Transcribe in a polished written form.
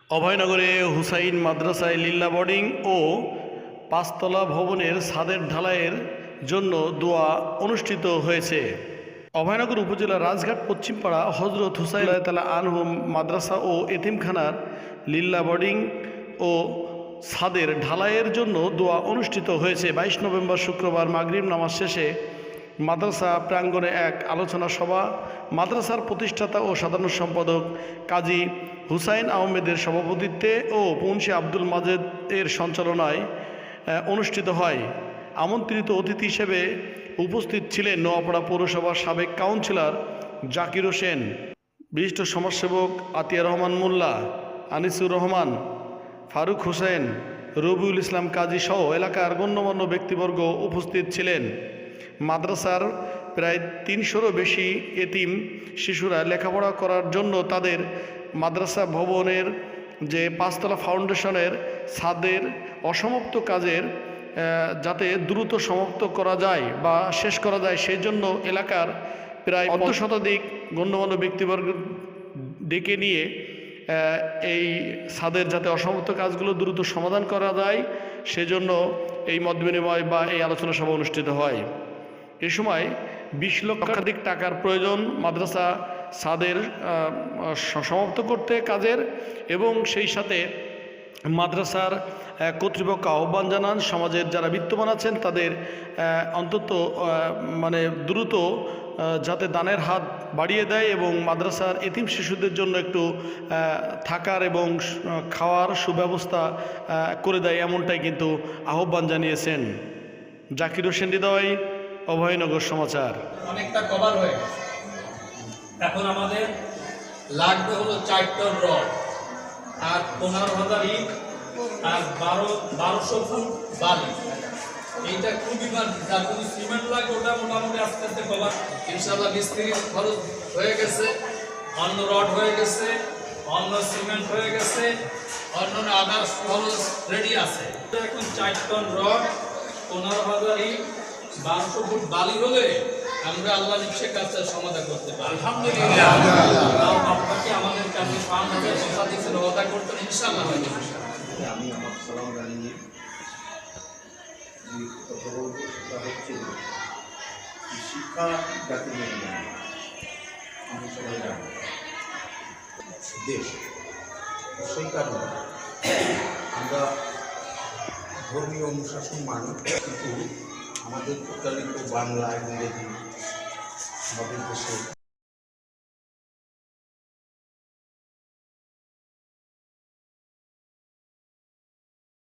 অভয়নগরে হুসাইন মাদ্রাসায় লিল্লা বোর্ডিং ও পাঁচতলা ভবনের ছাদের ঢালাইয়ের জন্য দোয়া অনুষ্ঠিত হয়েছে। অভয়নগর উপজেলার রাজঘাট পশ্চিমপাড়া হজরত হুসাইন তালা আনহু মাদ্রাসা ও এতিমখানার লিল্লা বোর্ডিং ও ছাদের ঢালাইয়ের জন্য দোয়া অনুষ্ঠিত হয়েছে। 22 নভেম্বর শুক্রবার মাগরিব নামাজ শেষে মাদ্রাসা প্রাঙ্গণে এক আলোচনা সভা মাদ্রাসার প্রতিষ্ঠাতা ও সাধারণ সম্পাদক কাজী হুসাইন আহমেদের সভাপতিত্বে ও মুন্সি আব্দুল মাজেদ এর সঞ্চালনায় অনুষ্ঠিত হয়। আমন্ত্রিত অতিথি হিসেবে উপস্থিত ছিলেন নোয়াপাড়া পৌরসভার সাবেক কাউন্সিলর জাকির হোসেন, বিশিষ্ট সমাজসেবক আতিয়া রহমান মোল্লা, আনিসুর রহমান, ফারুক হোসেন, রবিউল ইসলাম কাজী সহ এলাকার গণ্যমান্য ব্যক্তিবর্গ উপস্থিত ছিলেন। মাদ্রাসার প্রায় 300-রও বেশি এতিম শিশুরা লেখাপড়া করার জন্য তাদের মাদ্রাসা ভবনের যে পাঁচতলা ফাউন্ডেশনের ছাদের অসমাপ্ত কাজের যাতে দ্রুত সমাপ্ত করা যায় বা শেষ করা যায় সেই জন্য এলাকার প্রায় 50 শতাধিক গণ্যমান্য ব্যক্তিবর্গ ডেকে নিয়ে এই ছাদের যাতে অসমাপ্ত কাজগুলো দ্রুত সমাধান করা যায় সেজন্য এই মত বিনিময় বা এই আলোচনা সভা অনুষ্ঠিত হয়। এ সময় 20 লক্ষাধিক টাকার প্রয়োজন মাদ্রাসা ছাদের সমাপ্ত করতে কাজের, এবং সেই সাথে মাদ্রাসার কর্তৃপক্ষ আহ্বান জানান সমাজের যারা বিত্তবান আছেন তাদের অন্তত দ্রুত যাতে দানের হাত বাড়িয়ে দেয় এবং মাদ্রাসার এতিম শিশুদের জন্য একটু থাকার এবং খাওয়ার সুব্যবস্থা করে দেয়, এমনটাই কিন্তু আহ্বান জানিয়েছেন। জাকির হোসেন হৃদয়, অভয়নগর সমাচার। অনেকটা কভার হয়ে গেছে, এখন আমাদের লাগবে হলো 4 টন রড আর 15,000 ইট আর 1200 ফুট বালি। এইটা খুবই যার যদি সিমেন্ট লাগে ওটা মোটামুটি আস্তে আস্তে কভার। ইনশাআল্লাহ মিস্ত্রি খরচ হয়ে গেছে, অন্য রড হয়ে গেছে, অন্য সিমেন্ট হয়ে গেছে, অন্য আদার্স খরচ রেডি আছে। এখন 4 টন রড, 15,000 ইট, 1200 ফুট বালি হলে আমরা আল্লাহ নিচ্ছে কাজটা সমাধান করতে পারি। আলহামদুলিল্লাহ আপনাকে আমাদের কাছে 5,000 কথা দিচ্ছে রওনা করতে ইনশাআল্লাহ হয়ে যাবে। আমি আমার সালাম জানিয়ে যে কথা বলবো সেটা হচ্ছে শিক্ষা জাতির মেরুদণ্ড। আমরা সবাই জানি দেশ, সেই কারণে আমরা ধর্মীয় অনুশাসন মানি, কিন্তু আমাদের প্রচলিত বাংলা, ইংরেজি আমাদের দেশে